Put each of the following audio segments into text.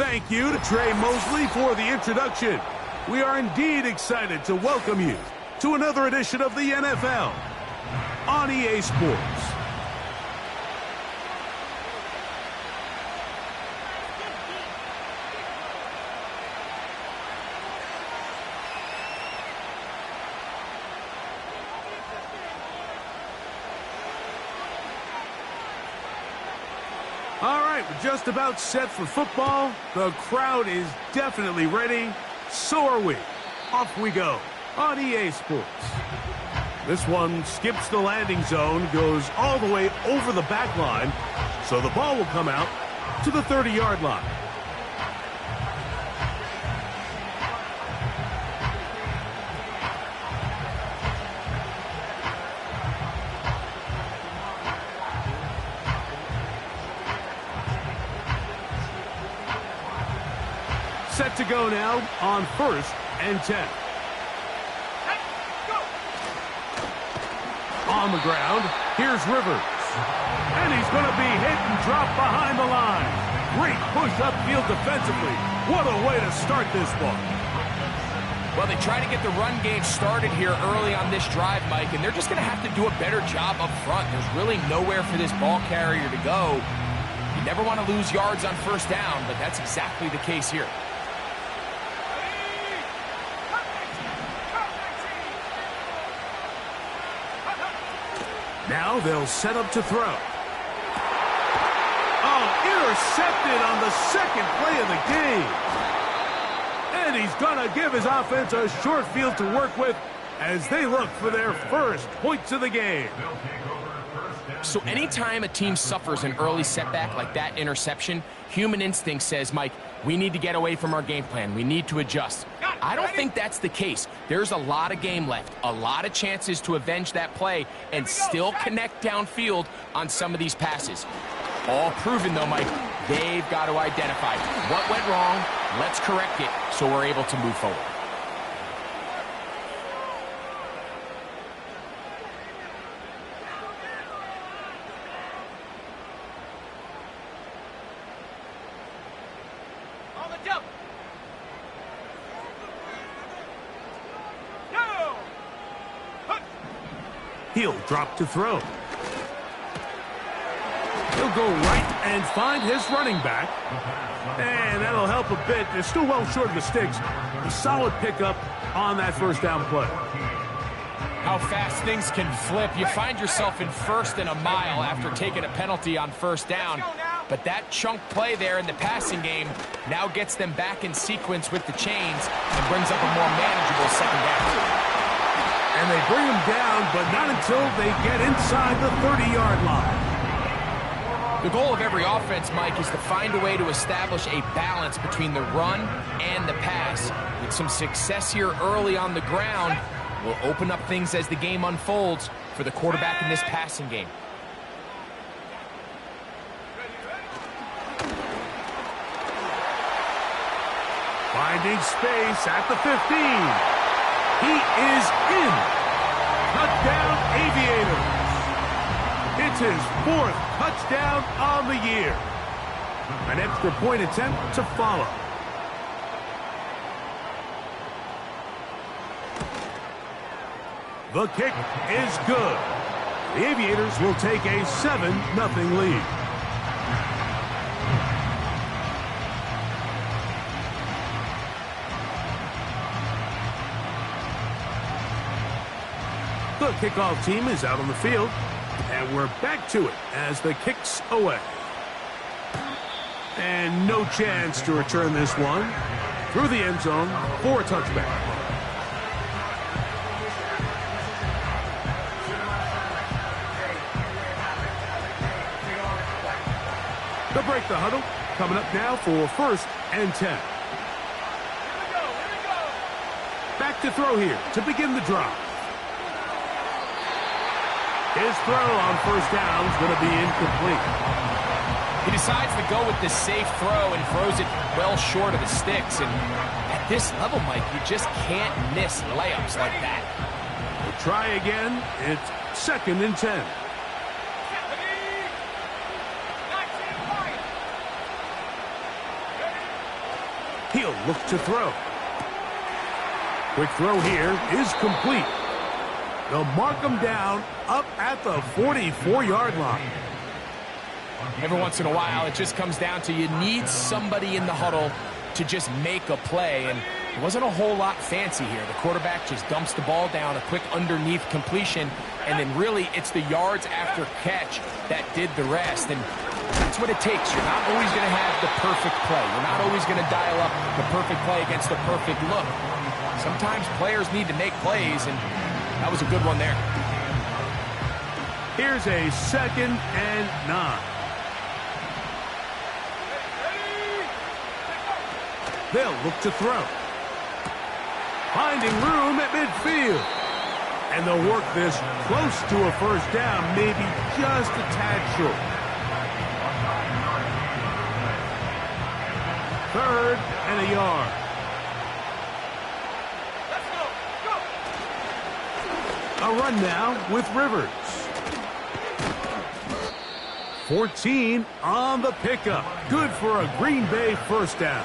Thank you to Trey Mosley for the introduction. We are indeed excited to welcome you to another edition of the NFL on EA Sports. All right, we're just about set for football. The crowd is definitely ready. So are we. Off we go on EA Sports. This one skips the landing zone, goes all the way over the back line, so the ball will come out to the 30-yard line. Set to go now on 1st and 10. On the ground, here's Rivers. And he's going to be hit and dropped behind the line. Great push upfield defensively. What a way to start this one. Well, they try to get the run game started here early on this drive, Mike, and they're just going to have to do a better job up front. There's really nowhere for this ball carrier to go. You never want to lose yards on 1st down, but that's exactly the case here. Now they'll set up to throw. Oh, intercepted on the second play of the game. And he's going to give his offense a short field to work with as they look for their first points of the game. So anytime a team suffers an early setback like that interception, human instinct says, Mike, we need to get away from our game plan. We need to adjust. I don't think that's the case. There's a lot of game left, a lot of chances to avenge that play and still connect downfield on some of these passes. All proven, though, Mike, they've got to identify what went wrong, let's correct it so we're able to move forward. He'll drop to throw. He'll go right and find his running back. And that'll help a bit. They're still well short of the sticks. A solid pickup on that 1st down play. How fast things can flip. You find yourself in 1st and a mile after taking a penalty on 1st down. But that chunk play there in the passing game now gets them back in sequence with the chains and brings up a more manageable 2nd down. And they bring him down, but not until they get inside the 30-yard line. The goal of every offense, Mike, is to find a way to establish a balance between the run and the pass. With some success here early on the ground, will open up things as the game unfolds for the quarterback in this passing game. Finding space at the 15. He is in. Touchdown, Aviators. It's his 4th touchdown on the year. An extra point attempt to follow. The kick is good. The Aviators will take a 7-0 lead. The kickoff team is out on the field, and we're back to it as the kick's away. And no chance to return this one through the end zone for a touchback. They'll break the huddle, coming up now for 1st and 10. Back to throw here to begin the drive. His throw on 1st down is going to be incomplete. He decides to go with the safe throw and throws it well short of the sticks. And at this level, Mike, you just can't miss layups like that. We'll try again. It's 2nd and 10. They'll look to throw. Quick throw here is complete. They'll mark them down up at the 44-yard line. Every once in a while, it just comes down to you need somebody in the huddle to just make a play, and it wasn't a whole lot fancy here. The quarterback just dumps the ball down, a quick underneath completion, and then really it's the yards after catch that did the rest, and that's what it takes. You're not always going to have the perfect play. You're not always going to dial up the perfect play against the perfect look. Sometimes players need to make plays, and that was a good one there. Here's a 2nd and 9. They'll look to throw. Finding room at midfield. And they'll work this close to a first down, maybe just a tad short. 3rd and a yard. Let's go. A run now with Rivers. 14 on the pickup. Good for a Green Bay first down.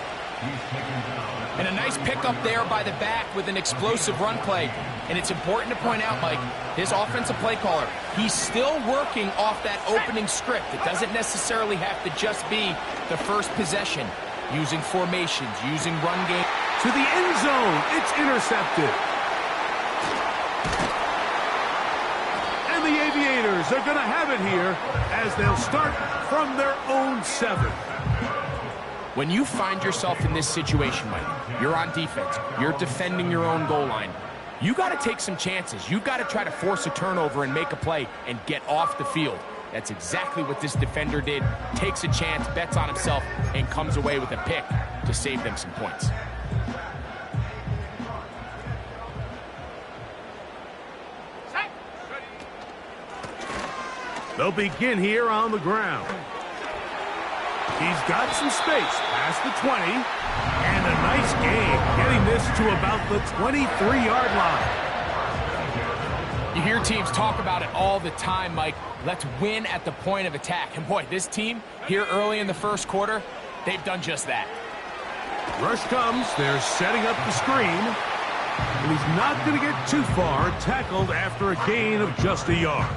And a nice pickup there by the back with an explosive run play. And it's important to point out, Mike, his offensive play caller, he's still working off that opening script. It doesn't necessarily have to just be the first possession. Using formations, using run game. To the end zone, it's intercepted. And the Aviators are going to have it here as they'll start from their own 7. When you find yourself in this situation, Mike, you're on defense, you're defending your own goal line, you got to take some chances. You got to try to force a turnover and make a play and get off the field. That's exactly what this defender did. Takes a chance, bets on himself, and comes away with a pick to save them some points. They'll begin here on the ground. He's got some space past the 20, and a nice gain, getting this to about the 23-yard line. You hear teams talk about it all the time, Mike. Let's win at the point of attack. And boy, this team here early in the first quarter, they've done just that. Rush comes, they're setting up the screen, and he's not going to get too far, tackled after a gain of just a yard.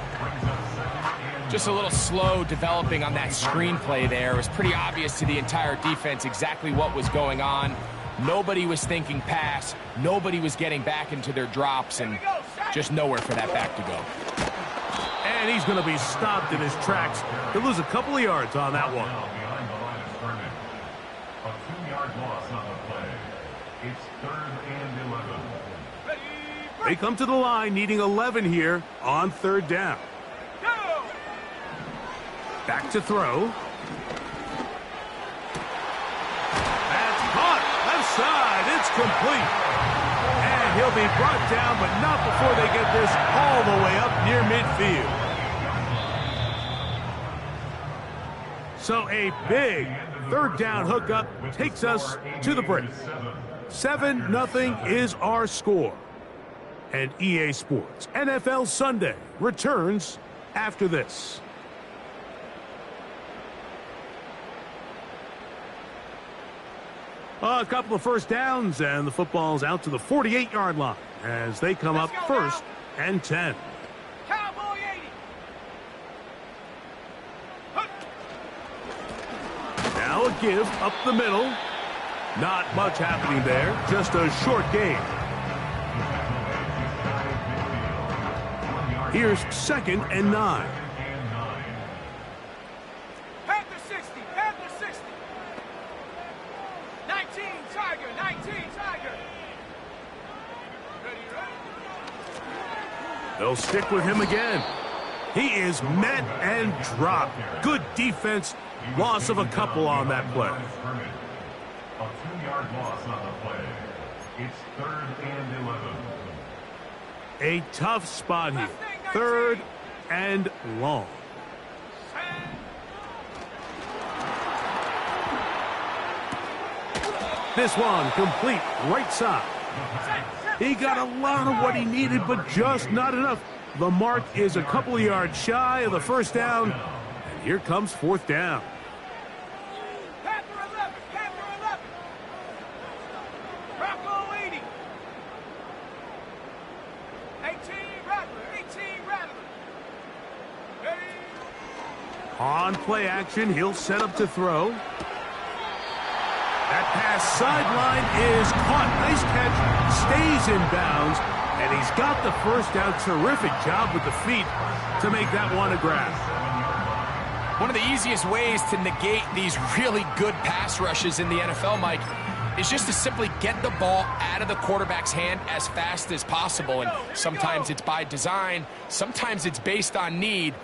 Just a little slow developing on that screenplay there. It was pretty obvious to the entire defense exactly what was going on. Nobody was thinking pass. Nobody was getting back into their drops, and just nowhere for that back to go. And he's going to be stopped in his tracks. He'll lose a couple of yards on that one. A 2-yard loss on the play. It's 3rd and 11. They come to the line needing 11 here on 3rd down. Back to throw. That's caught. Left side. It's complete. And he'll be brought down, but not before they get this all the way up near midfield. So a big 3rd down hookup takes us to the break. 7-0 is our score. And EA Sports NFL Sunday returns after this. A couple of first downs, and the football's out to the 48-yard line as they come up 1st and 10. Cowboy 80. Now a give up the middle. Not much happening there, just a short gain. Here's 2nd and 9. Panther 60. Panther 60. 19 Tiger. 19 Tiger. Ready. They'll stick with him again. He is met and dropped. Good defense. Loss of a couple on that play. A 2-yard loss on the play. It's 3rd and 11. A tough spot here. 3rd and long. This one complete right side. He got a lot of what he needed, but just not enough. The mark is a couple of yards shy of the first down. And here comes 4th down. Panther 11. Panther 11. On play action, he'll set up to throw. That pass sideline is caught. Nice catch. Stays in bounds. And he's got the first down. Terrific job with the feet to make that one a grab. One of the easiest ways to negate these really good pass rushes in the NFL, Mike, is just to simply get the ball out of the quarterback's hand as fast as possible. And sometimes it's by design, sometimes it's based on need.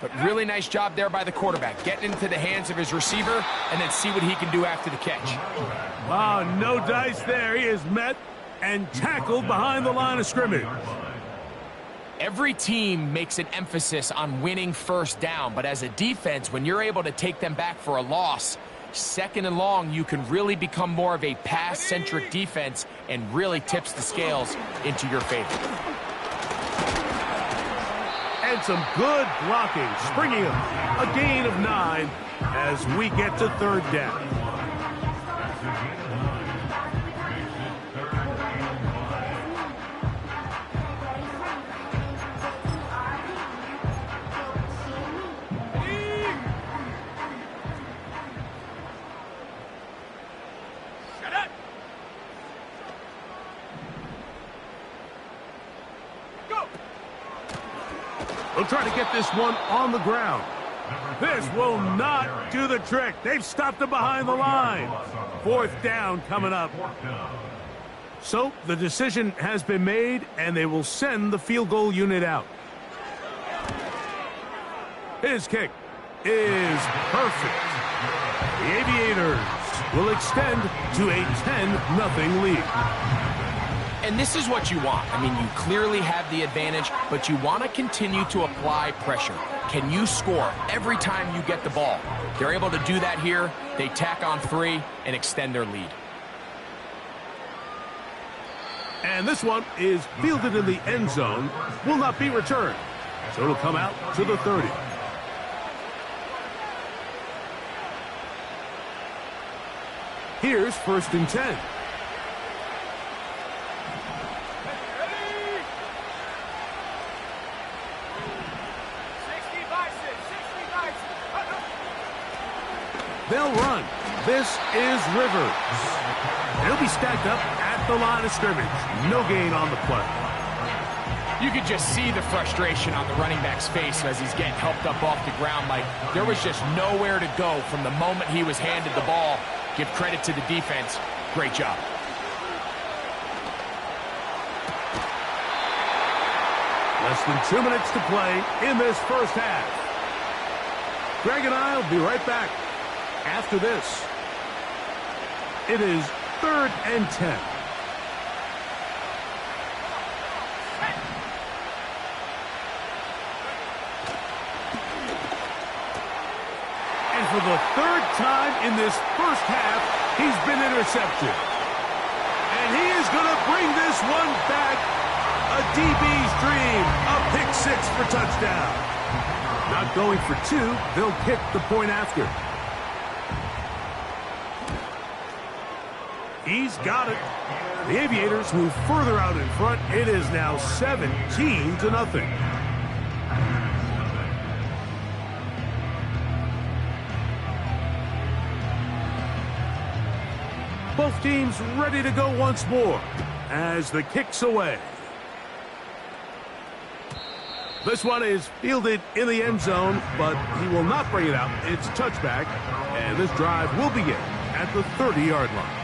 But really nice job there by the quarterback, getting into the hands of his receiver and then see what he can do after the catch. Oh, no dice there. He is met and tackled behind the line of scrimmage. Every team makes an emphasis on winning first down, but as a defense, when you're able to take them back for a loss, second and long, you can really become more of a pass-centric defense and really tips the scales into your favor. And some good blocking, springing a gain of 9 as we get to third down. We'll try to get this one on the ground. This will not do the trick. They've stopped him behind the line. Fourth down coming up. So the decision has been made, and they will send the field goal unit out. His kick is perfect. The Aviators will extend to a 10-0 lead. And this is what you want. I mean, you clearly have the advantage, but you want to continue to apply pressure. Can you score every time you get the ball? They're able to do that here. They tack on 3 and extend their lead. And this one is fielded in the end zone. Will not be returned. So it'll come out to the 30. Here's 1st and 10. They'll run. This is Rivers. He'll be stacked up at the line of scrimmage. No gain on the play. You could just see the frustration on the running back's face as he's getting helped up off the ground. Like, there was just nowhere to go from the moment he was handed the ball. Give credit to the defense. Great job. Less than 2 minutes to play in this first half. Greg and I will be right back after this. It is 3rd and 10. And for the 3rd time in this first half, he's been intercepted. And he is going to bring this one back. A DB's dream. A pick 6 for touchdown. Not going for 2. They'll kick the point after. He's got it. The Aviators move further out in front. It is now 17-0. Both teams ready to go once more as the kick's away. This one is fielded in the end zone, but he will not bring it out. It's touchback, and this drive will begin at the 30-yard line.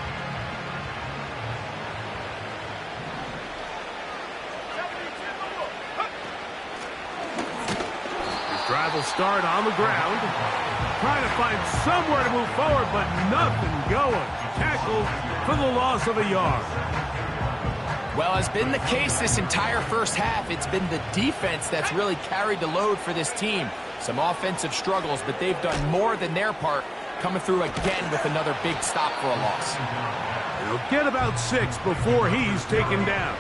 Drive will start on the ground. Trying to find somewhere to move forward, but nothing going. Tackle for the loss of a yard. Well, as been the case this entire first half, it's been the defense that's really carried the load for this team. Some offensive struggles, but they've done more than their part, coming through again with another big stop for a loss. He'll get about 6 before he's taken down.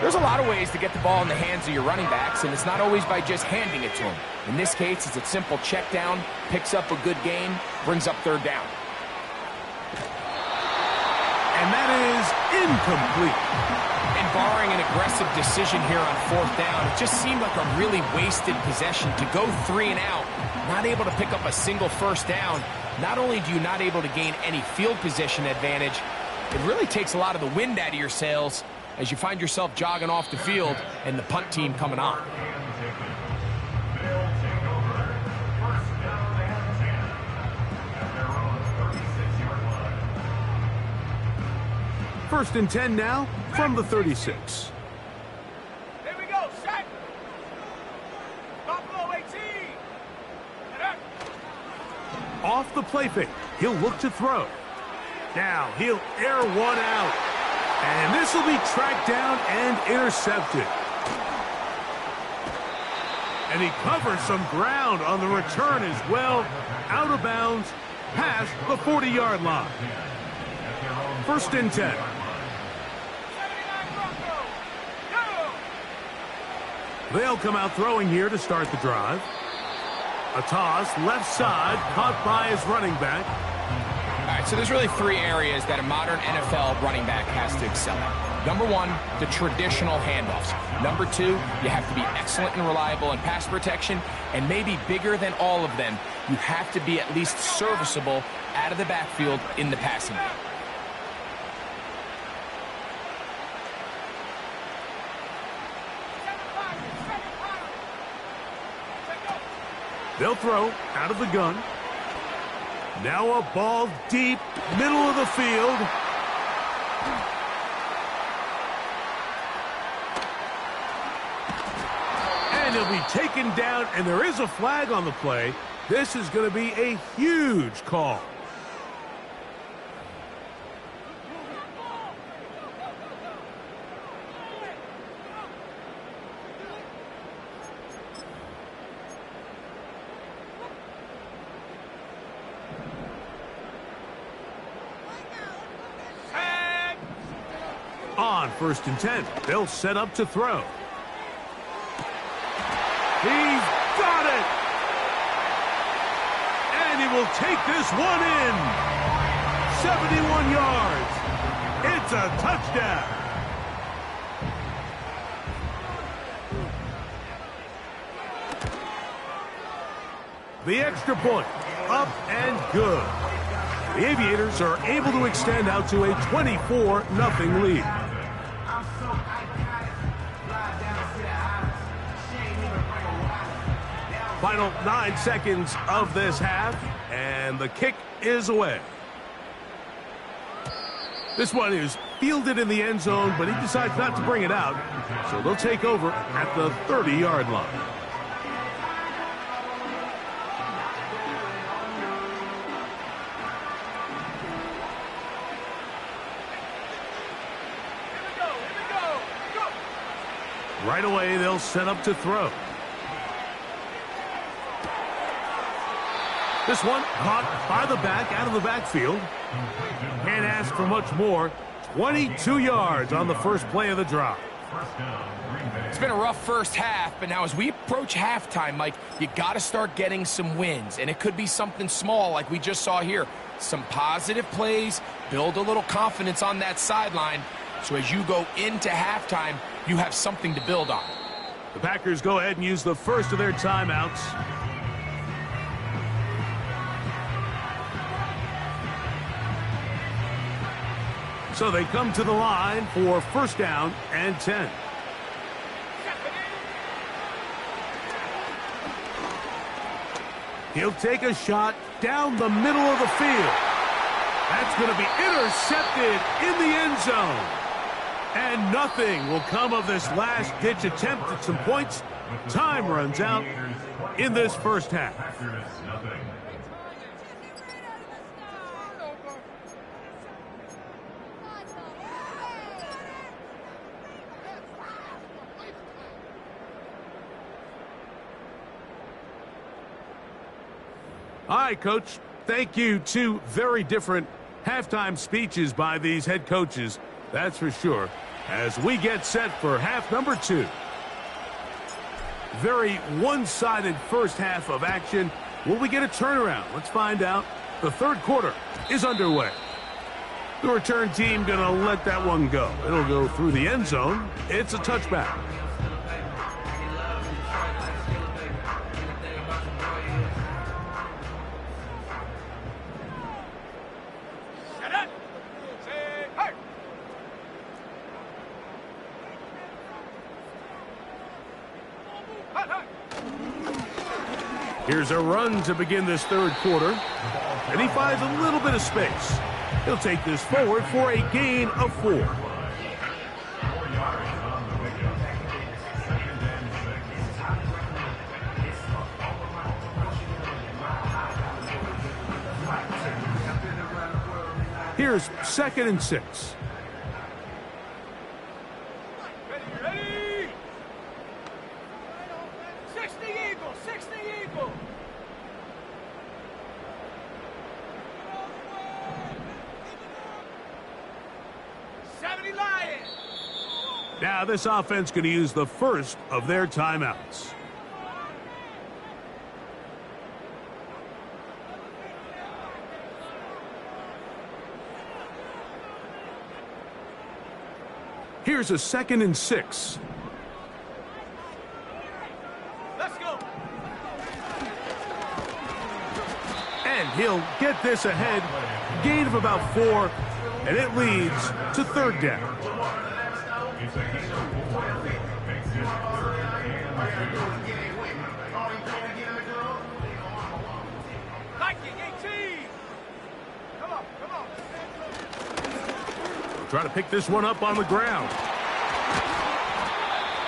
There's a lot of ways to get the ball in the hands of your running backs, and it's not always by just handing it to them. In this case, it's a simple check down, picks up a good gain, brings up 3rd down. And that is incomplete. And barring an aggressive decision here on 4th down, it just seemed like a really wasted possession to go 3 and out, not able to pick up a single 1st down. Not only do you not able to gain any field position advantage, it really takes a lot of the wind out of your sails as you find yourself jogging off the field and the punt team coming on. First and 10 now from the 36. Here we go, set. Buffalo 18. Off the play fake, he'll look to throw. Now he'll air one out. And this will be tracked down and intercepted. And he covers some ground on the return as well. Out of bounds, past the 40-yard line. First and 10. They'll come out throwing here to start the drive. A toss, left side, caught by his running back. All right, so there's really 3 areas that a modern NFL running back has to excel at. Number 1, the traditional handoffs. Number 2, you have to be excellent and reliable in pass protection. And maybe bigger than all of them, you have to be at least serviceable out of the backfield in the passing game. They'll throw out of the gun. Now a ball deep, middle of the field. And he'll be taken down, and there is a flag on the play. This is going to be a huge call. On first and 10, they'll set up to throw. He's got it! And he will take this one in. 71 yards. It's a touchdown. The extra point, up and good. The Aviators are able to extend out to a 24-0 lead. Final 9 seconds of this half, and the kick is away. This one is fielded in the end zone, but he decides not to bring it out, so they'll take over at the 30-yard line. Right away, they'll set up to throw. This one caught by the back, out of the backfield. Can't ask for much more. 22 yards on the first play of the drive. It's been a rough first half, but now as we approach halftime, Mike, you got to start getting some wins. And it could be something small like we just saw here. Some positive plays, build a little confidence on that sideline. So as you go into halftime, you have something to build on. The Packers go ahead and use the first of their timeouts. So they come to the line for first down and 10. He'll take a shot down the middle of the field. That's going to be intercepted in the end zone. And nothing will come of this last-ditch attempt at some points. Time runs out in this first half. All right, Coach. Thank you. 2 very different halftime speeches by these head coaches. That's for sure. As we get set for half number 2. Very one-sided first half of action. Will we get a turnaround? Let's find out. The third quarter is underway. The return team going to let that one go. It'll go through the end zone. It's a touchback. Here's a run to begin this third quarter, and he finds a little bit of space. He'll take this forward for a gain of 4. Here's 2nd and 6. Ready! 60 Eagle! 60 Eagle! Now this offense going to use the first of their timeouts. Here's a 2nd and 6. Let's go. And he'll get this ahead. Gain of about 4, and it leads to 3rd down. Try to pick this one up on the ground.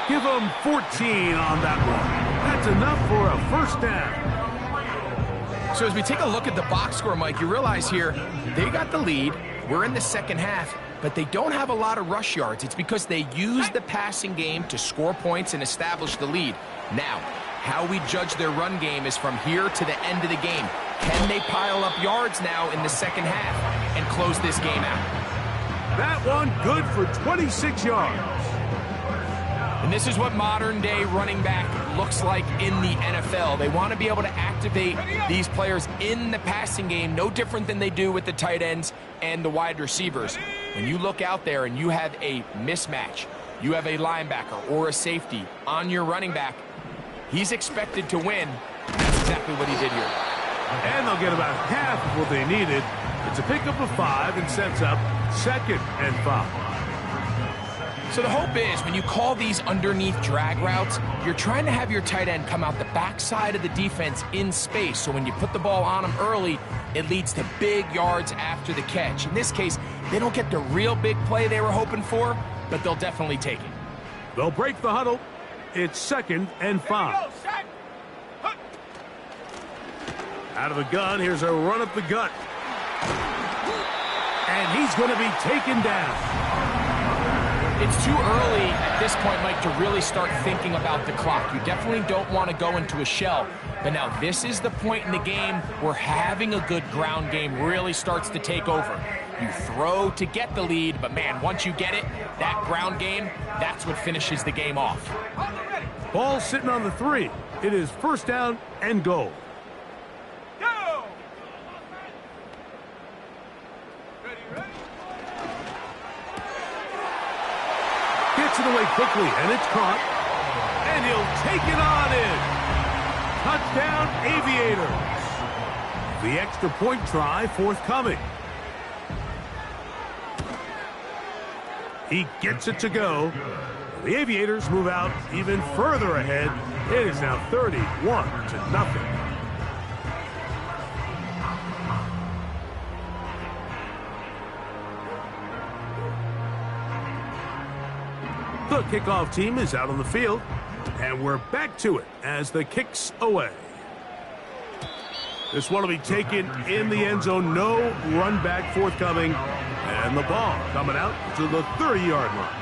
Give them 14 on that one. That's enough for a 1st down. So as we take a look at the box score, Mike, you realize here they got the lead. We're in the second half, but they don't have a lot of rush yards. It's because they use the passing game to score points and establish the lead. Now, how we judge their run game is from here to the end of the game. Can they pile up yards now in the second half and close this game out? That one good for 26 yards. And this is what modern-day running back looks like in the NFL. They want to be able to activate these players in the passing game, no different than they do with the tight ends and the wide receivers. When you look out there and you have a mismatch, you have a linebacker or a safety on your running back, he's expected to win. That's exactly what he did here. And they'll get about half of what they needed. It's a pickup of 5 and sets up 2nd and 5. So the hope is when you call these underneath drag routes, you're trying to have your tight end come out the backside of the defense in space. So when you put the ball on him early, it leads to big yards after the catch. In this case, they don't get the real big play they were hoping for, but they'll definitely take it. They'll break the huddle. It's 2nd and 5. Out of the gun, here's a run up the gut. And he's going to be taken down. It's too early at this point, Mike, to really start thinking about the clock. You definitely don't want to go into a shell. But now this is the point in the game where having a good ground game really starts to take over. You throw to get the lead, but man, once you get it, that ground game, that's what finishes the game off. Ball sitting on the 3. It is 1st down and goal. Gets it away quickly, and it's caught. And he'll take it on in. Touchdown, Aviators. The extra point try forthcoming. He gets it to go. The Aviators move out even further ahead. It is now 31-0. The kickoff team is out on the field, and we're back to it as the kick's away. This one will be taken in the end zone. No run back forthcoming, and the ball coming out to the 30-yard line.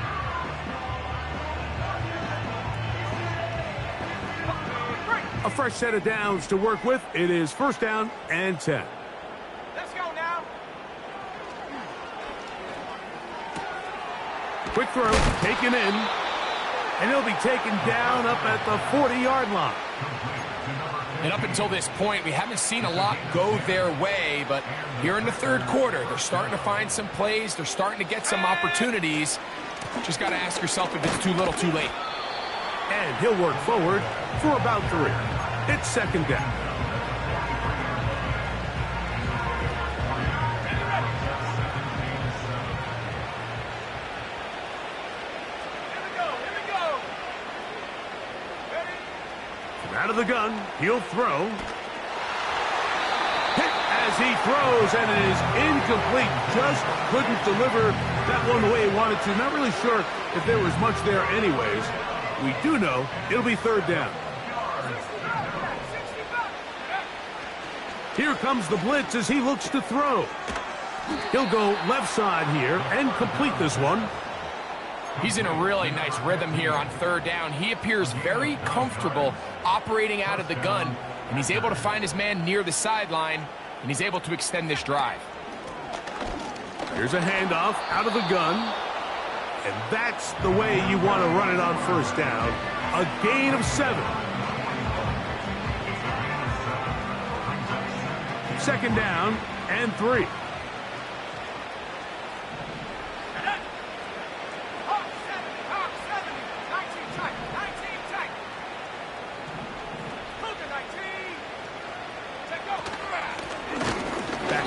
A fresh set of downs to work with. It is 1st down and 10. Let's go now. Quick throw, taken in, and he'll be taken down up at the 40-yard line. And up until this point, we haven't seen a lot go their way, but here in the third quarter, they're starting to find some plays. They're starting to get some opportunities. Just got to ask yourself if it's too little, too late. And he'll work forward for about 3. It's second down. Out of the gun, he'll throw. Hit as he throws, and it is incomplete. Just couldn't deliver that one the way he wanted to. Not really sure if there was much there anyways. We do know it'll be third down. Here comes the blitz as he looks to throw. He'll go left side here and complete this one. He's in a really nice rhythm here on third down. He appears very comfortable operating out of the gun, and he's able to find his man near the sideline, and he's able to extend this drive. Here's a handoff out of the gun, and that's the way you want to run it on first down. A gain of 7. Second down and 3.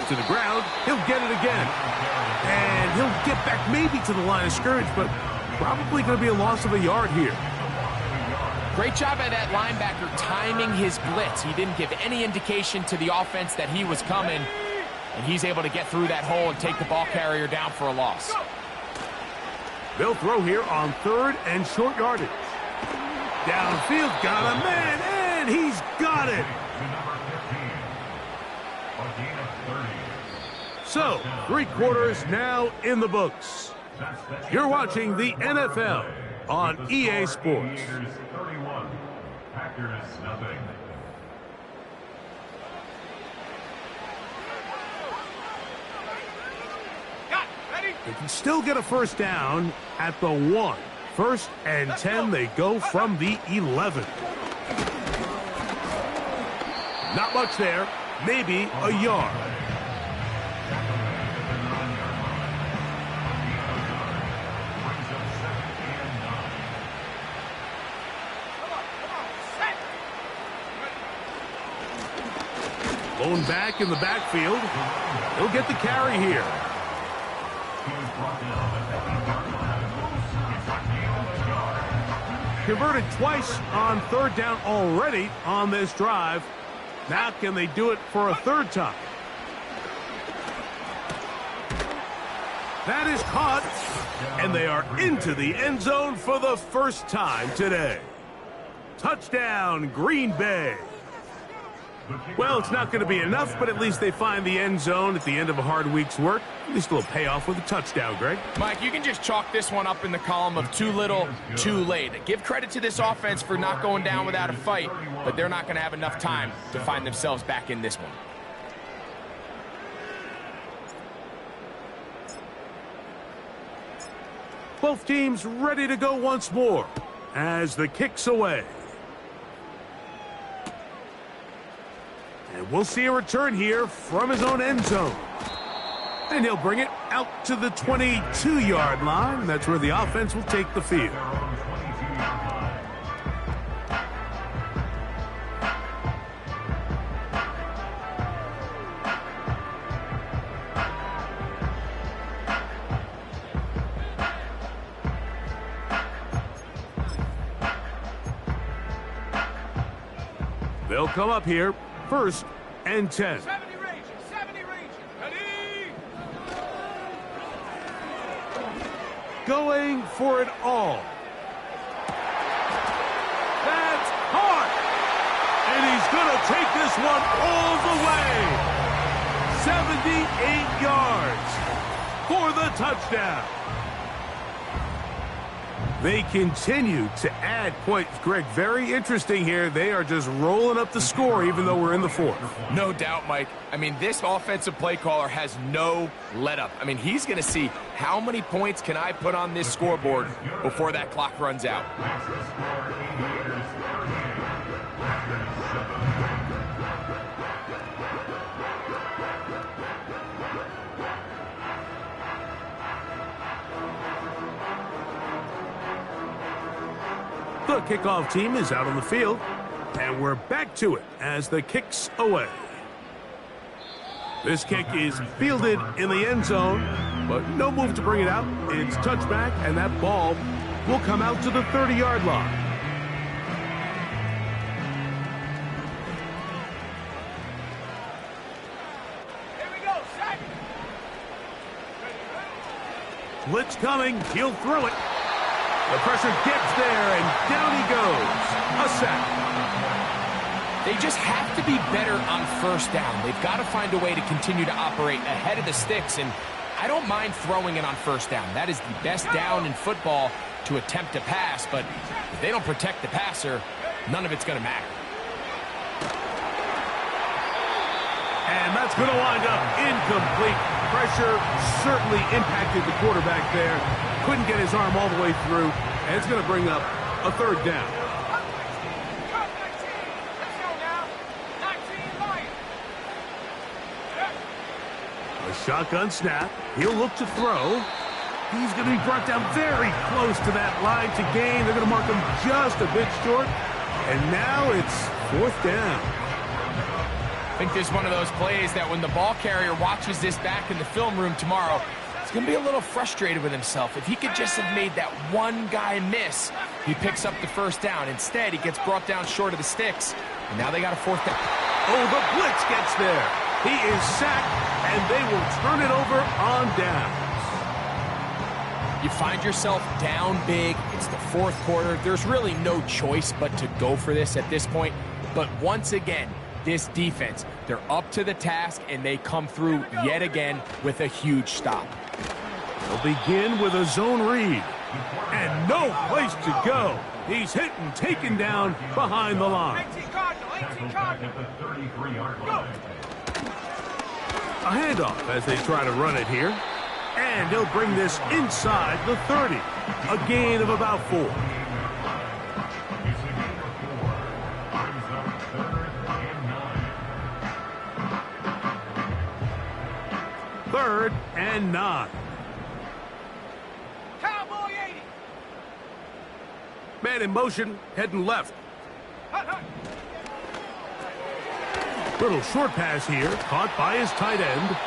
To the ground, he'll get it again. And he'll get back maybe to the line of scrimmage, but probably going to be a loss of a yard here. Great job by that linebacker timing his blitz. He didn't give any indication to the offense that he was coming, and he's able to get through that hole and take the ball carrier down for a loss. They'll throw here on third and short yardage. Downfield, got a man, and he's got it. So, 3 quarters now in the books. You're watching the NFL on EA Sports. They can still get a first down at the 1. First and 10, they go from the 11. Not much there, maybe a yard. Blown back in the backfield. He'll get the carry here. Converted twice on third down already on this drive. Now can they do it for a third time? That is caught, and they are into the end zone for the first time today. Touchdown, Green Bay. Well, it's not going to be enough, but at least they find the end zone at the end of a hard week's work. At least a little payoff with a touchdown, Greg. Mike, you can just chalk this one up in the column of too little, too late. Give credit to this offense for not going down without a fight, but they're not going to have enough time to find themselves back in this one. Both teams ready to go once more as the kick's away. And we'll see a return here from his own end zone. And he'll bring it out to the 22-yard line. That's where the offense will take the field. They'll come up here. First and 10. 70 range, 70 range. Ready? Going for it all. That's hard. And he's going to take this one all the way. 78 yards for the touchdown. They continue to add points. Greg, very interesting here. They are just rolling up the score even though we're in the fourth. No doubt, Mike. I mean, this offensive play caller has no let-up. I mean, he's going to see how many points can I put on this scoreboard before that clock runs out. The kickoff team is out on the field, and we're back to it as the kick's away. This kick is fielded in the end zone, but no move to bring it out. It's touchback, and that ball will come out to the 30-yard line. Here we go, sack. Blitz coming. He'll throw it. The pressure gets there, and down he goes. A sack. They just have to be better on first down. They've got to find a way to continue to operate ahead of the sticks, and I don't mind throwing it on first down. That is the best down in football to attempt to pass, but if they don't protect the passer, none of it's going to matter. And that's going to wind up incomplete. Pressure certainly impacted the quarterback there. Couldn't get his arm all the way through, and it's going to bring up a third down. A shotgun snap. He'll look to throw. He's going to be brought down very close to that line to gain. They're going to mark him just a bit short. And now it's fourth down. I think this is one of those plays that when the ball carrier watches this back in the film room tomorrow, he's going to be a little frustrated with himself. If he could just have made that one guy miss, he picks up the first down. Instead, he gets brought down short of the sticks. And now they got a fourth down. Oh, the blitz gets there. He is sacked, and they will turn it over on downs. You find yourself down big. It's the fourth quarter. There's really no choice but to go for this at this point. But once again, this defense, they're up to the task, and they come through yet again with a huge stop. They'll begin with a zone read. And no place to go. He's hit and taken down behind the line. 18 Cardinal, 18 Cardinal. At the 33-yard line. A handoff as they try to run it here. And they'll bring this inside the 30. A gain of about 4. Third and 9. Cowboy 80. Man in motion, heading left. Hut, hut. Little short pass here, caught by his tight end.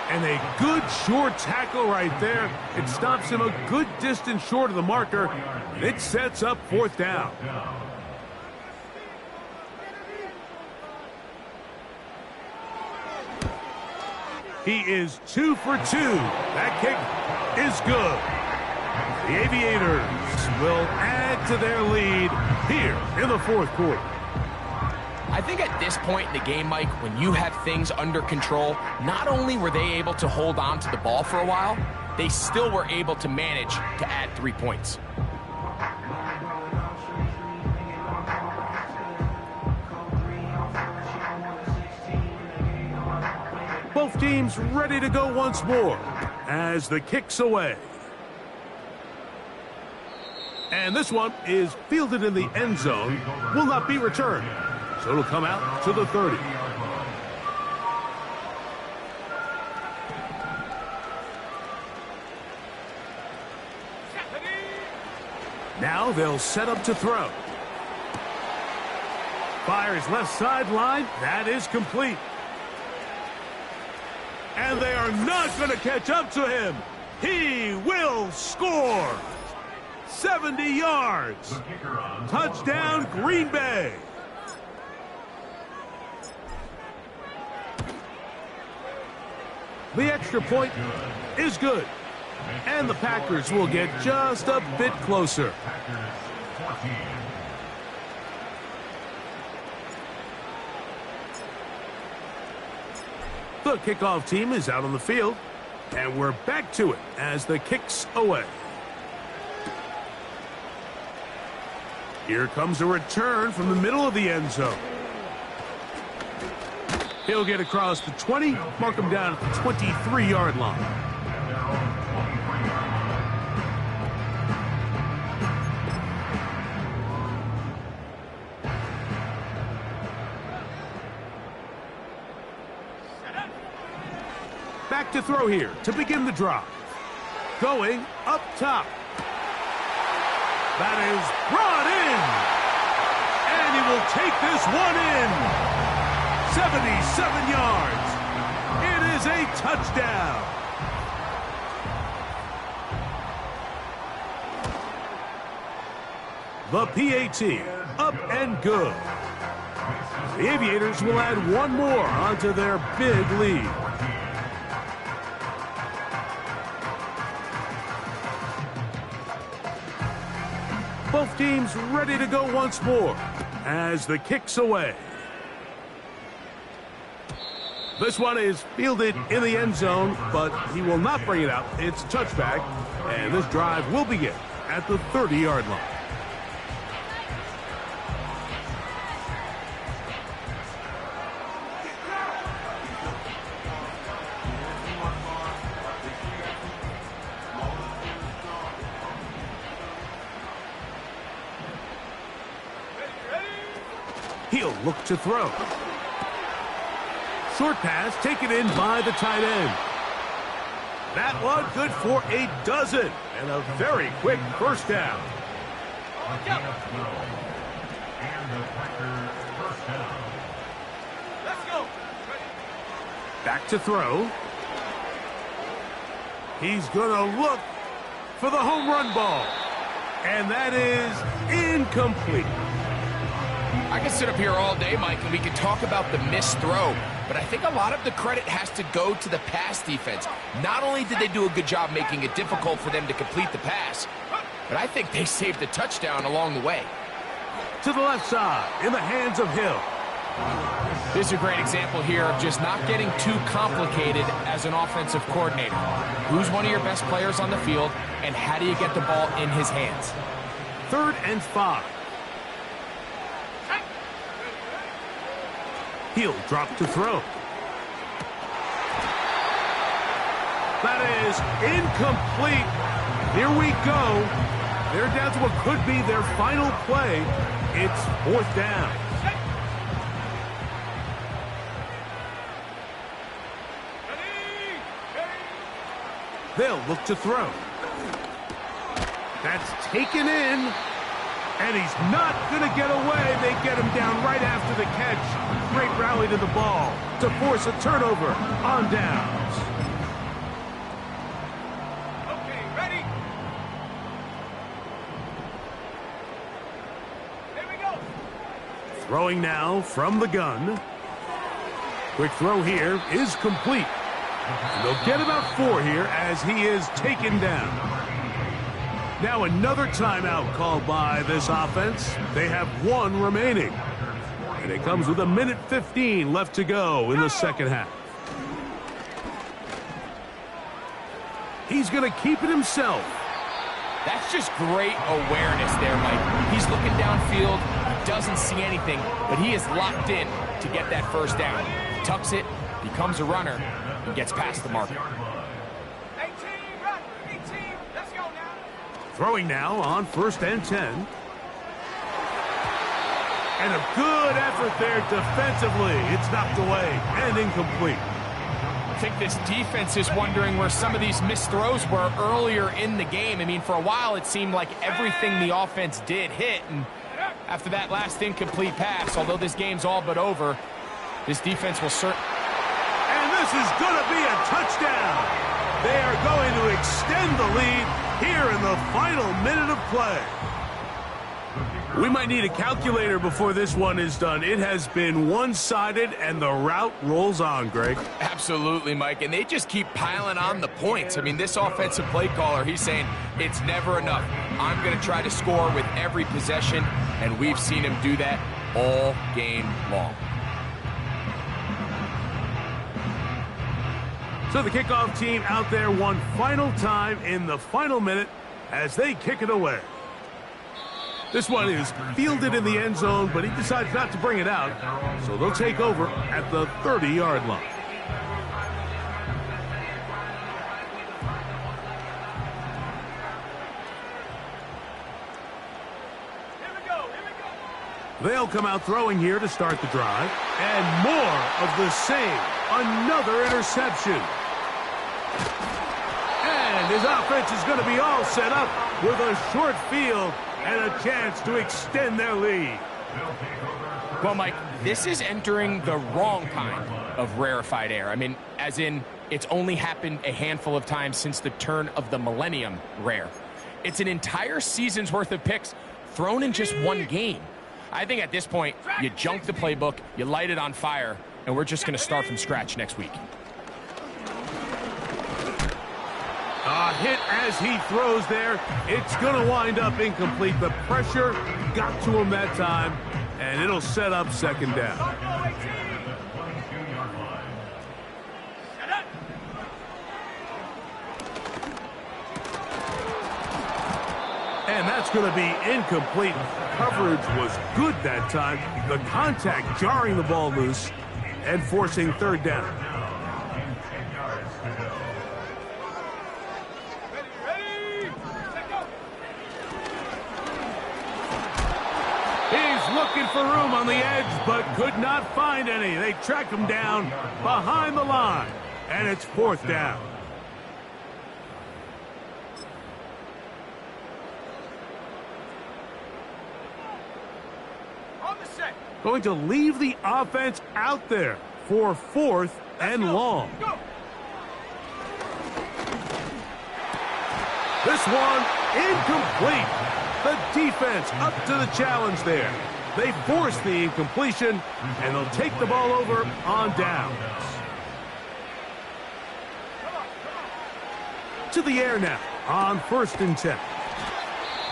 And a good short tackle right there. It stops him a good distance short of the marker. And it sets up fourth down. He is 2 for 2. That kick is good. The Aviators will add to their lead here in the fourth quarter. I think at this point in the game, Mike, when you have things under control, not only were they able to hold on to the ball for a while, they still were able to manage to add 3 points. Both teams ready to go once more as the kick's away. And this one is fielded in the end zone, will not be returned. So it'll come out to the 30. Now they'll set up to throw. Fires left sideline. That is complete. And they are not going to catch up to him. He will score. 70 yards. Touchdown, Green Bay. The extra point is good. And the Packers will get just a bit closer. The kickoff team is out on the field. And we're back to it as the kick's away. Here comes a return from the middle of the end zone. He'll get across the 20, mark him down at the 23-yard line. Back to throw here to begin the drive. Going up top. That is brought in. And he will take this one in. 77 yards. It is a touchdown. The PAT, up and good. The Aviators will add one more onto their big lead. Both teams ready to go once more as the kick's away. This one is fielded in the end zone, but he will not bring it out. It's a touchback, and this drive will begin at the 30-yard line. He'll look to throw. Short pass taken in by the tight end. That one good for a dozen and a very quick first down. Let's go. Back to throw. He's going to look for the home run ball. And that is incomplete. I can sit up here all day, Mike, and we can talk about the missed throw, but I think a lot of the credit has to go to the pass defense. Not only did they do a good job making it difficult for them to complete the pass, but I think they saved a touchdown along the way. To the left side, in the hands of Hill. This is a great example here of just not getting too complicated as an offensive coordinator. Who's one of your best players on the field, and how do you get the ball in his hands? 3rd and 5. He'll drop to throw. That is incomplete. Here we go. They're down to what could be their final play. It's 4th down. They'll look to throw. That's taken in. And he's not going to get away. They get him down right after the catch. Great rally to the ball to force a turnover on downs. Okay, ready? Here we go. Throwing now from the gun. Quick throw here is complete. And they'll get about 4 here as he is taken down. Now another timeout called by this offense. They have 1 remaining. And it comes with 1:15 left to go in the second half. He's going to keep it himself. That's just great awareness there, Mike. He's looking downfield, he doesn't see anything, but he is locked in to get that first down. Tucks it, becomes a runner, and gets past the marker. 18, run. 18, let's go now. Throwing now on 1st and 10. And a good effort there defensively. It's knocked away and incomplete. I think this defense is wondering where some of these missed throws were earlier in the game. I mean, for a while it seemed like everything the offense did hit, and after that last incomplete pass, although this game's all but over, this defense will certainly... And this is going to be a touchdown. They are going to extend the lead here in the final minute of play. We might need a calculator before this one is done. It has been one-sided, and the route rolls on, Greg. Absolutely, Mike, and they just keep piling on the points. I mean, this offensive play caller, he's saying it's never enough. I'm going to try to score with every possession, and we've seen him do that all game long. So the kickoff team out there one final time in the final minute as they kick it away. This one is fielded in the end zone, but he decides not to bring it out, so they'll take over at the 30-yard line. Here we go. They'll come out throwing here to start the drive, and more of the same. Another interception. And his offense is going to be all set up with a short field and a chance to extend their lead. Well, Mike, this is entering the wrong kind of rarefied air. I mean, as in, it's only happened a handful of times since the turn of the millennium rare. It's an entire season's worth of picks thrown in just one game. I think at this point, you junk the playbook, you light it on fire, and we're just going to start from scratch next week. A hit as he throws there. It's going to wind up incomplete. The pressure got to him that time, and it'll set up second down. And that's going to be incomplete. Coverage was good that time. The contact jarring the ball loose and forcing third down. He's looking for room on the edge, but could not find any. They track him down behind the line, and it's fourth down. Going to leave the offense out there for fourth and long. This one incomplete. The defense up to the challenge there. They force the incompletion, and they'll take the ball over on downs. To the air now on 1st and 10.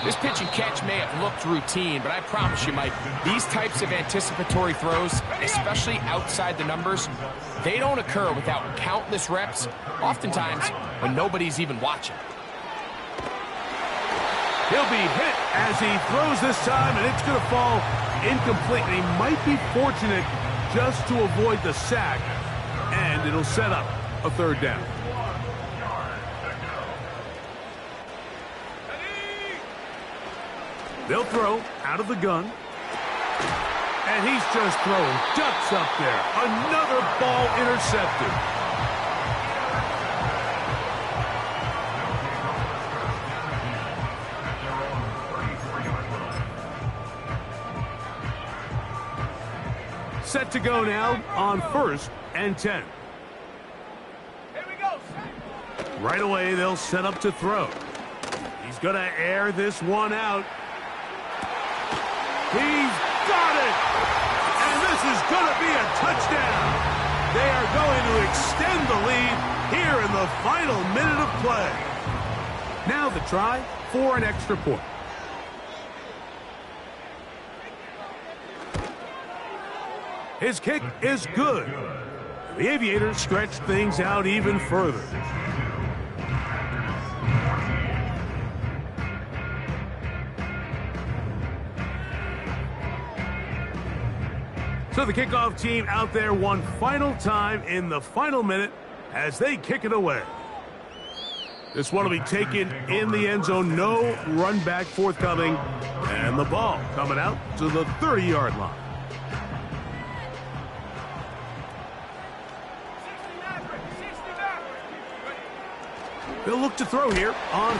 This pitch and catch may have looked routine, but I promise you, Mike, these types of anticipatory throws, especially outside the numbers, they don't occur without countless reps, oftentimes when nobody's even watching. He'll be hit as he throws this time, and it's going to fall incomplete. And he might be fortunate just to avoid the sack, and it'll set up a third down. They'll throw out of the gun. And he's just throwing ducks up there. Another ball intercepted. Set to go now on 1st and 10. Here we go. Right away, they'll set up to throw. He's going to air this one out. He's got it! And this is going to be a touchdown. They are going to extend the lead here in the final minute of play. Now the try for an extra point. His kick is good. The Aviators stretch things out even further. So the kickoff team out there one final time in the final minute as they kick it away. This one will be taken in the end zone. No run back forthcoming. And the ball coming out to the 30-yard line. They'll look to throw here on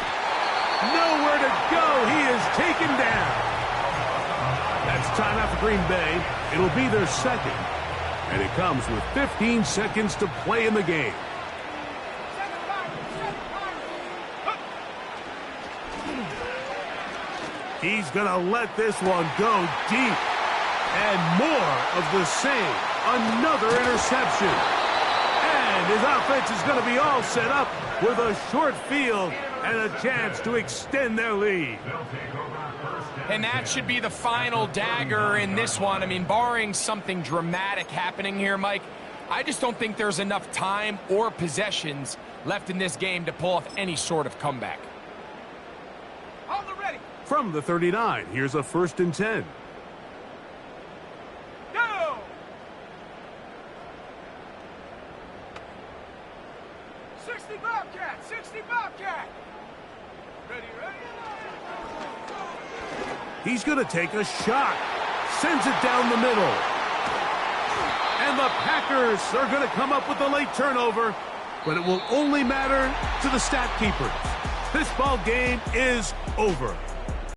nowhere to go. He is taken down. That's timeout for Green Bay. It'll be their second. And it comes with 15 seconds to play in the game. He's going to let this one go deep. And more of the same. Another interception. And his offense is going to be all set up with a short field and a chance to extend their lead. And that should be the final dagger in this one. I mean, barring something dramatic happening here, Mike, I just don't think there's enough time or possessions left in this game to pull off any sort of comeback. Hold it ready. From the 39, here's a 1st and 10. Go! 60 Bobcat, 60 Bobcat. Ready, ready. He's going to take a shot. Sends it down the middle. And the Packers are going to come up with a late turnover, but it will only matter to the stat keepers. This ball game is over.